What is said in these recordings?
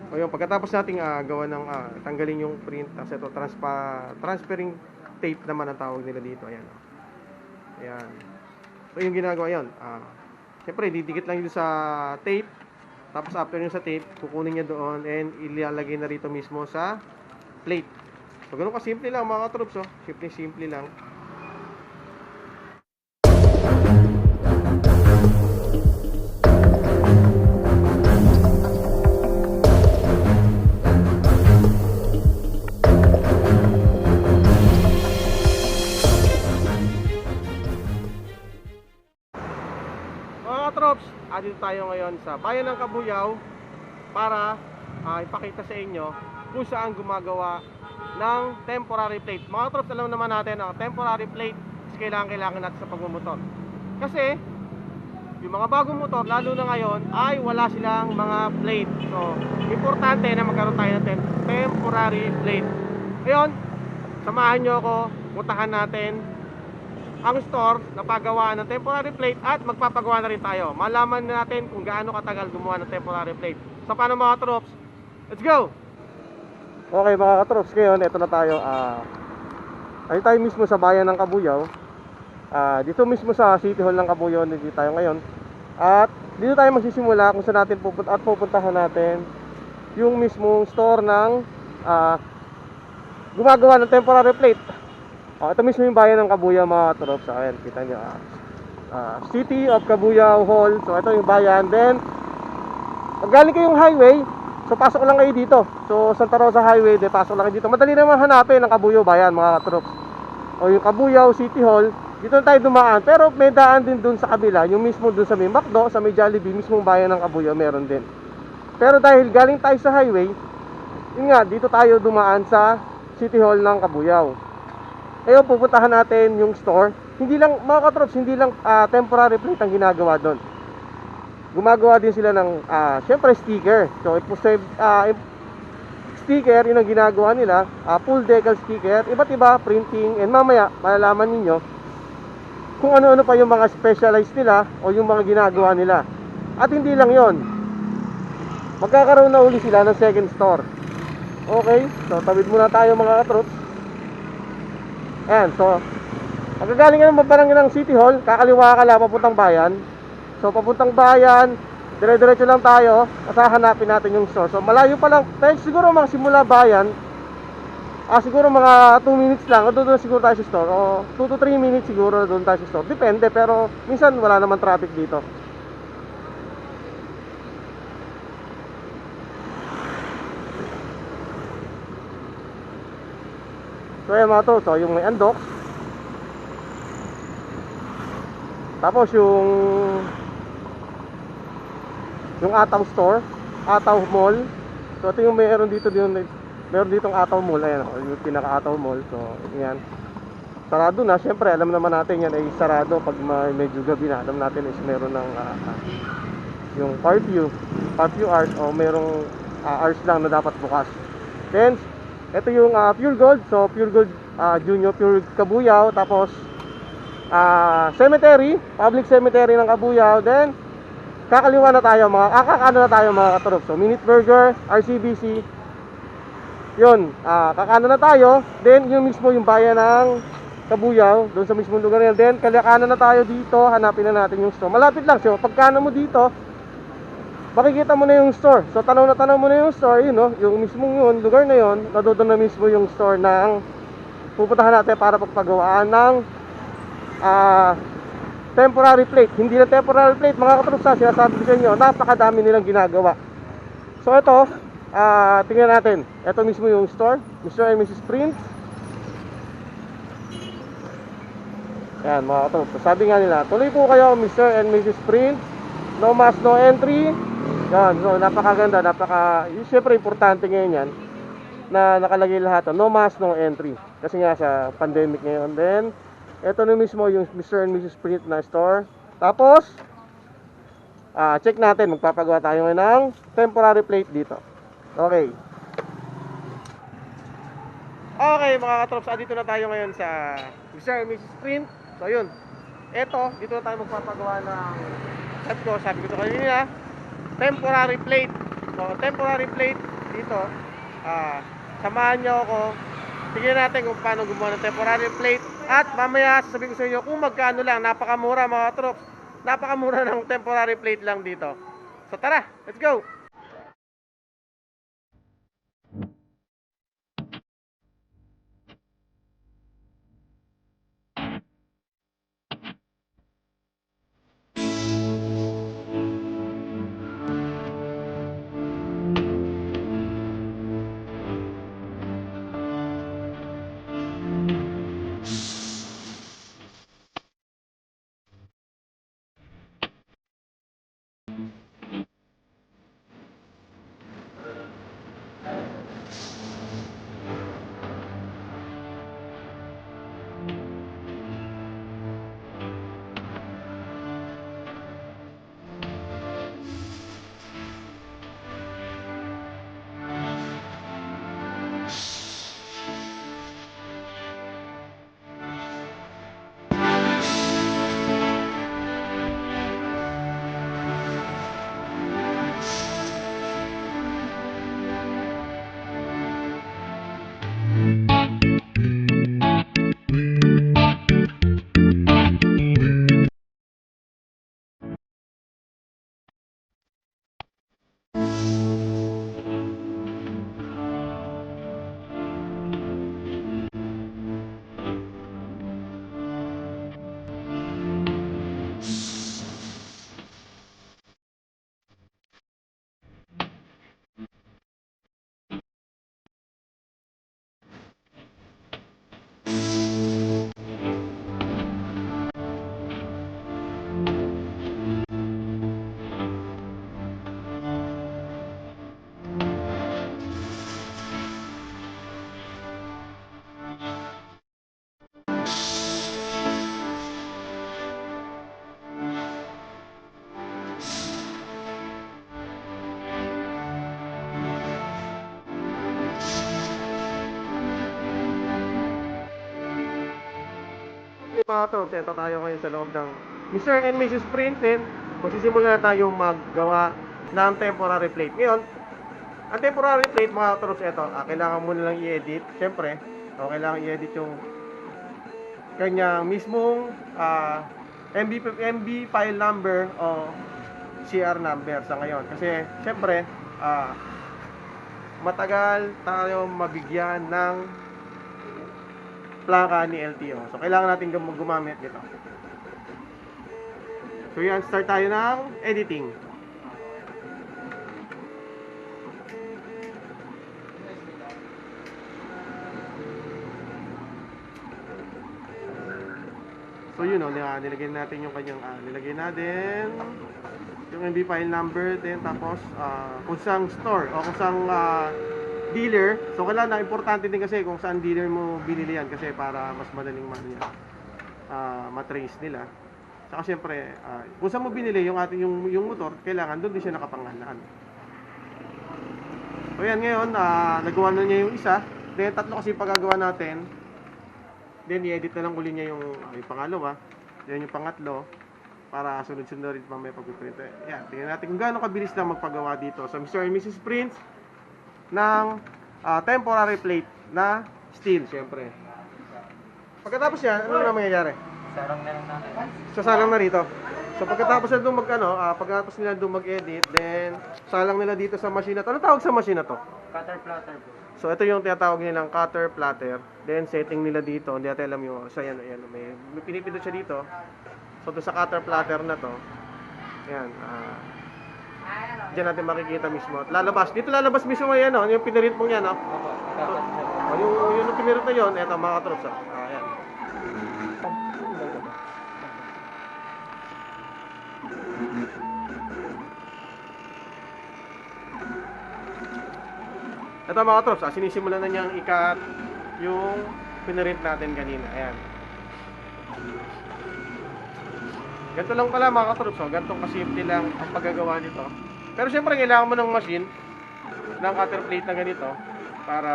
O yung pagkatapos nating gawa ng tanggalin yung print, tapos ito transferring tape naman ang tawag nila dito. Ayan. Ayan. So yung ginagawa yon, siyempre didikit lang yun sa tape. Tapos after yun sa tape, kukunin niya doon and ilalagay na rito mismo sa plate. So ganun ka simple lang mga troops, oh. Simple lang. Mga katrops, dito tayo ngayon sa bayan ng Kabuyao para ipakita sa inyo kung saan gumagawa ng temporary plate. Mga katrops, alam naman natin ang temporary plate is kailangan natin sa pagmumotor. Kasi yung mga bagong motor, lalo na ngayon, ay wala silang mga plate. So, importante na magkaroon tayo ng temporary plate. Ngayon, samahan nyo ako, puntahan natin ang store na paggawa ng temporary plate at magpapagawa na rin tayo. Malaman natin kung gaano katagal gumawa ng temporary plate. So paano mga troops? Let's go! Okay mga katrops, ngayon ito na tayo. Ay tayo mismo sa bayan ng Kabuyao. Dito mismo sa City Hall ng Kabuyao dito tayo ngayon. At dito tayo magsisimula kung saan natin pupuntahan natin yung mismong store ng gumagawa ng temporary plate. Ito mismo yung bayan ng Kabuyao mga trops. Ayan, kita nyo. City of Kabuyao Hall. So ito yung bayan. Then pag galing kayong highway, so pasok lang kayo dito. So Santa Rosa Highway, pasok lang kayo dito. Madali naman hanapin ang Kabuyao bayan mga trops. O yung Kabuyao City Hall, dito na tayo dumaan. Pero may daan din dun sa kabila. Yung mismo dun sa may McDo, sa may Jollibee, mismong bayan ng Kabuyao meron din. Pero dahil galing tayo sa highway, yun nga, dito tayo dumaan sa City Hall ng Kabuyao. Ngayon pupuntahan natin yung store. Hindi lang mga katrops, hindi lang temporary plate ang ginagawa doon. Gumagawa din sila ng syempre sticker. So sticker, yun ang ginagawa nila. Full decal sticker, iba't iba printing. And mamaya malalaman ninyo kung ano-ano pa yung mga specialized nila o yung mga ginagawa nila. At hindi lang yon, magkakaroon na uli sila ng second store. Okay, so tawid muna tayo mga katrops. Ayan, so pagkagaling ka naman parang ng City Hall, kakaliwa ka lang papuntang bayan. So papuntang bayan, dire-diretso lang tayo, hanapin natin yung store. So malayo pa lang, siguro mga simula bayan, siguro mga 2 minutes lang, doon siguro tayo sa store. O 2 to 3 minutes siguro doon tayo sa store. Depende, pero minsan wala naman traffic dito. So ayan mga to, so yung may undock. Tapos yung Ataw store, Ataw Mall. So ito yung meron dito meron ditong Ataw Mall, ayan yung pinaka Ataw Mall. So yan. Sarado na, syempre alam naman natin yan ay sarado pag medyo gabi na. Alam natin is meron ng yung curfew hours o merong hours lang na dapat bukas. Then ito yung Pure Gold. So Pure Gold Junior Pure Kabuyao. Tapos cemetery, public cemetery ng Kabuyao. Then kakaliwa na tayo kakano na tayo mga katrops. So Minute Burger, RCBC. Yun, kakano na tayo. Then yung mismo yung bayan ng Kabuyao, doon sa mismong lugar yan. Then kalakanan na tayo dito, hanapin na natin yung store. Malapit lang. So pagkano mo dito, makikita mo na yung store. So tanaw mo na yung store, yun no, yung mismong yun, lugar na yun, nadoon na mismo yung store ng pupuntahan natin para pagpagawaan ng temporary plate. Hindi na temporary plate mga katrops, sinasabi ko sa inyo, napakadami nilang ginagawa. So ito, tingnan natin. Ito mismo yung store, Mr. and Mrs. Print. Yan mga katrops, sabi nga nila, tuloy po kayo Mr. and Mrs. Print, no mask, no entry. Yan, so napakaganda, siyempre importante ngayon yan na nakalagay lahat, no mask, no entry. Kasi nga sa pandemic ngayon. Then, ito na mismo yung Mr. and Mrs. Print na store. Tapos, check natin, magpapagawa tayo ngayon ng temporary plate dito. Okay. Okay mga katrops, dito na tayo ngayon sa Mr. and Mrs. Print. So yun, eto, dito na tayo magpapagawa ng sabi ko ito kanina, temporary plate. So temporary plate, dito. Samahan nyo ako. Tingnan natin kung paano gumawa ng temporary plate. At mamaya sasabihin ko sa inyo kung magkano lang. Napakamura mga katrops. Napakamura ng temporary plate lang dito. So tara, let's go! Mga katrops, ito tayo ngayon sa loob ng Mr. and Mrs. Princeton. Magsisimula na tayong maggawa ng temporary plate. Ngayon, ang temporary plate mga katrops, ito, kailangan mo na lang i-edit. Siyempre, kailangan i-edit yung kanyang mismong MB file number o CR number sa ngayon. Kasi, siyempre, matagal tayo mabigyan ng plaka ni LTO. So, kailangan natin gumamit dito. So, yan. Start tayo ng editing. So, yun o. Nilagay natin yung kanyang, nilagay natin yung MB file number, then tapos, kung saan store o kung saan dealer. So kailangan, importante din kasi kung saan dealer mo binili yan kasi para mas madaling matrace nila. Saka syempre, kung saan mo binili yung ating yung motor, kailangan doon din siya nakapangalan. So yan ngayon, nagawa na niya yung isa. Then tatlo kasi pagagawa natin. Then i-edit na lang uli niya yung pangalawa. Then yung pangatlo para sunod-sunod rin mamaya pag-print. Yan, tingnan natin kung gaano kabilis lang magpagawa dito. So Mr. and Mrs. Prince ng temporary plate na steel, syempre. Pagkatapos yan, ano na mangyayari? Sarang na lang natin. Sasalang na rito. So pagkatapos nila pagkatapos nila mag-edit, then salang nila dito sa machine na to. Ano tawag sa machine na to? Cutter platter bro. So ito yung tinatawag nilang cutter platter. Then setting nila dito, hindi natin alam yung so yan, may pinipindot siya dito. So to sa cutter platter na to. Yan, diyan natin makikita mismo. Lalabas. Dito lalabas mismo yan, yung pinarit mong yan, So, yung pinarit na yun, eto mga katrops, ayan. Ito mga katrops, sinisimulan na niyang ikat yung pinarit natin kanina. Ayan. Ganito lang pala mga katrops, ganito kasimple lang ang paggagawa nito. Pero syempre kailangan mo ng machine ng cutter plate na ganito para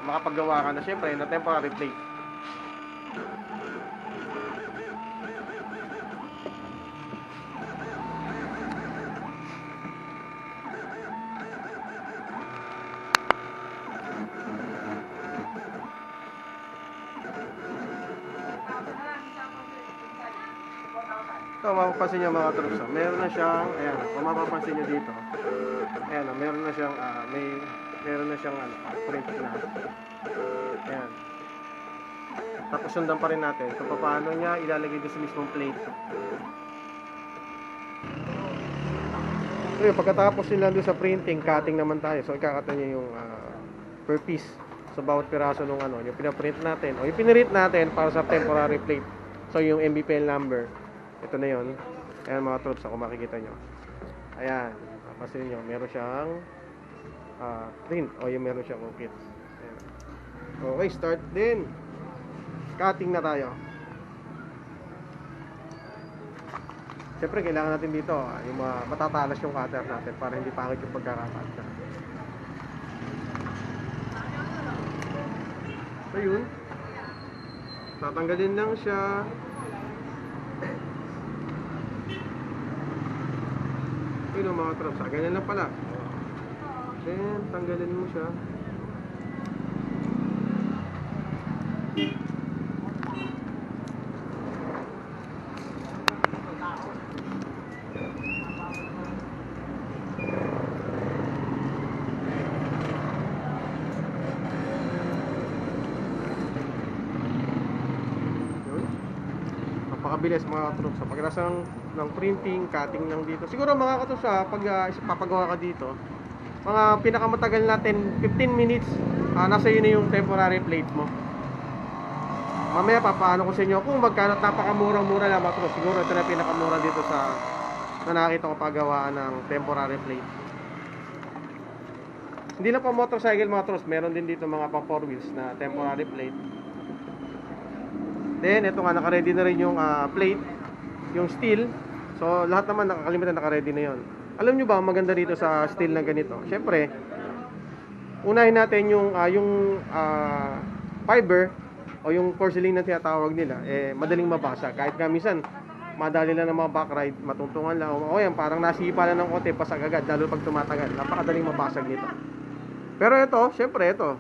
makapaggawa ka na syempre na temporary plate. Ito, mapapansin nyo mga troops. Meron na siyang, ayan, kung mapapansin nyo dito. Ayan, meron na siyang, meron na siyang, print na. Ayan. Tapos sundan pa rin natin kung paano niya ilalagay doon sa mismong plate. So yun, pagkatapos nila doon sa printing, cutting naman tayo. So ikakata niya yung per piece. So bawat piraso nung yung pinaprint natin o yung pinrint natin para sa temporary plate. So yung MBPL number, ito na yun. Ayan mga troops, kung makikita nyo. Ayan, papasin nyo, meron siyang print o yung meron siyang kits. Ayan. Okay, start din. Cutting na tayo. Siyempre, kailangan natin dito yung matatalas yung cutter natin para hindi pangit yung pagkakakat. So yun, tatanggalin lang siya. Yun ang mga traps, ganyan lang pala. Then, tanggalin mo siya. Napakabilis mga katrops. Sa pagkatapos ng printing, cutting lang dito. Siguro mga katrops, pag papagawa ka dito, mga pinakamatagal natin 15 minutes, nasa yun na yung temporary plate mo. Mamaya papaano ko sa inyo kung magkano, napakamurang-mura lang mga katrops. Siguro ito na pinakamura dito sa na nakita ko paggawaan ng temporary plate. Hindi na pa motorcycle mga katrops, meron din dito mga pang 4 wheels na temporary plate. Then, ito nga, naka-ready na rin yung plate, yung steel. So, lahat naman nakakalimutan, naka-ready na yon. Alam nyo ba, ang maganda dito sa steel na ganito? Siyempre, unahin natin yung fiber o yung porcelain na tinatawag nila, madaling mabasa. Kahit nga minsan, madali lang ng mga backride, matuntungan lang. O yan, parang nasipa lang ng konti, pasag agad, lalo pag tumatagal. Napakadaling mabasag nito. Pero ito, siyempre, ito,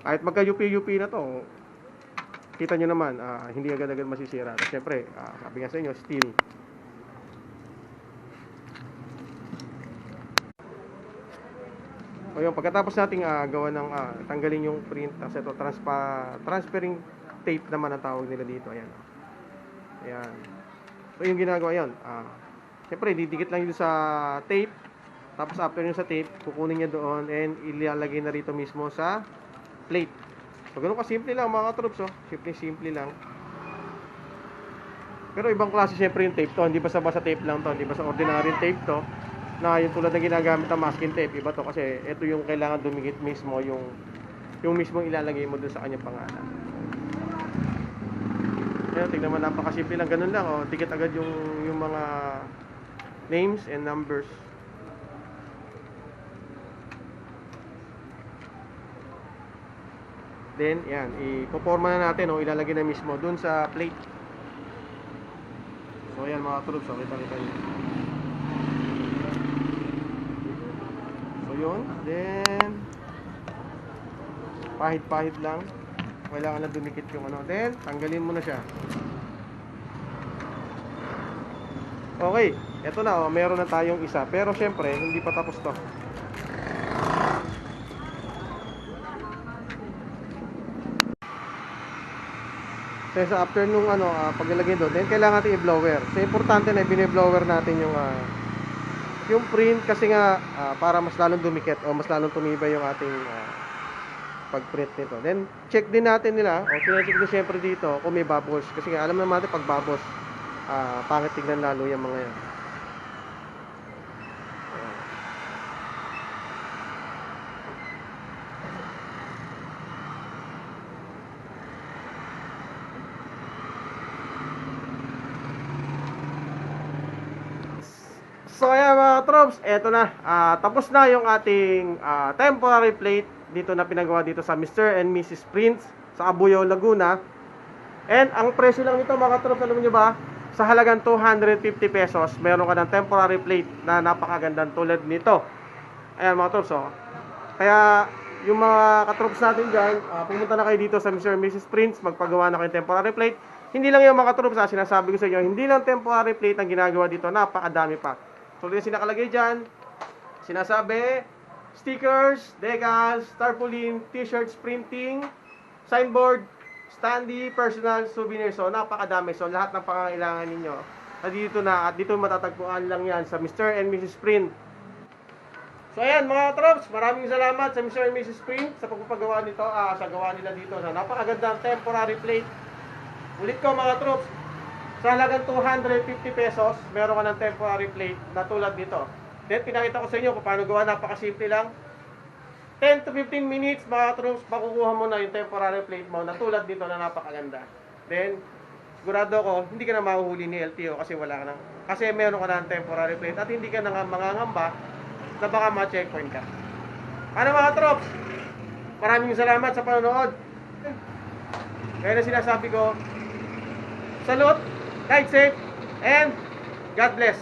kahit magka-UP-UP na to, kita nyo naman, hindi agad-agad masisira. At syempre, sabi nga sa inyo, steel. O yun, pagkatapos nating gawa ng tanggalin yung print, tapos ito, transferring tape naman ang tawag nila dito. Ayan. Ayan. So yung ginagawa yun, syempre, didikit lang yun sa tape. Tapos after yun sa tape, kukunin niya doon and ilalagay na rito mismo sa plate. So, ganun ka-simple lang mga troops, oh. Simple lang. Pero ibang klase syempre yung tape to. Hindi basta-basta tape lang to. Hindi basta ordinary tape to. Na yung tulad na ginagamit ng masking tape. Iba to kasi ito yung kailangan dumikit mismo. Yung mismo ilalagay mo dun sa kanyang pangalan. Ayan, tignan mo, napaka-simple lang. Ganun lang, oh. Dikit agad yung mga names and numbers. Then, yan, ipoporma na natin, ilalagay na mismo dun sa plate. So, yan mga troops, kita-kita nyo. So, yun. Then, pahid-pahid lang. Kailangan na dumikit yung Then, tanggalin mo na siya. Okay, eto na, meron na tayong isa. Pero, syempre, hindi pa tapos to. Kasi after nung paglalagay doon, then kailangan natin i-blower. So importante na i-blower natin yung print kasi nga para mas lalong dumikit o mas lalong tumibay yung ating pag-print nito. Then check din natin nila o tine-check din syempre dito kung may bubbles kasi nga alam naman natin pag bubbles pangit tignan lalo yung mga yan. So ayan mga troops, eto na. Tapos na yung ating temporary plate dito na pinagawa dito sa Mr. and Mrs. Prince sa Cabuyao, Laguna. And ang presyo lang nito mga troops, alam niyo ba? Sa halagang 250 pesos, meron ka ng temporary plate na napakagandang tulad nito. Ayan mga troops, oh. Kaya yung mga katroops natin dyan, pumunta na kayo dito sa Mr. and Mrs. Prince, magpagawa na kayo temporary plate. hindi lang yung mga troops, sinasabi ko sa inyo, hindi lang temporary plate ang ginagawa dito, napakadami pa. So, dito sinakalagay dyan, sinasabi, stickers, decals, tarpaulin, t-shirts, printing, signboard, standee, personal, souvenir. So, napakadami. So, lahat ng pangangailangan ninyo, dito na, at dito matatagpuan lang yan sa Mr. and Mrs. Print. So, ayan mga troops, maraming salamat sa Mr. and Mrs. Print sa pagpapagawa nito, sa gawa nila dito. So, napakagandang temporary plate. Ulit ko mga troops, sa halagang 250 pesos, meron ka ng temporary plate na tulad dito. Then, pinakita ko sa inyo kung paano gawa, napakasimple lang. 10 to 15 minutes mga troops, makukuha mo na yung temporary plate mo na tulad dito na napakaganda. Then, sigurado ko, hindi ka na mahuhuli ni LTO kasi wala ka na. Kasi meron ka na ng temporary plate at hindi ka na mangangamba na baka ma-checkpoint ka. Ano mga troops? Maraming salamat sa panonood. Kaya na sinasabi ko, salute, ride safe, and God bless.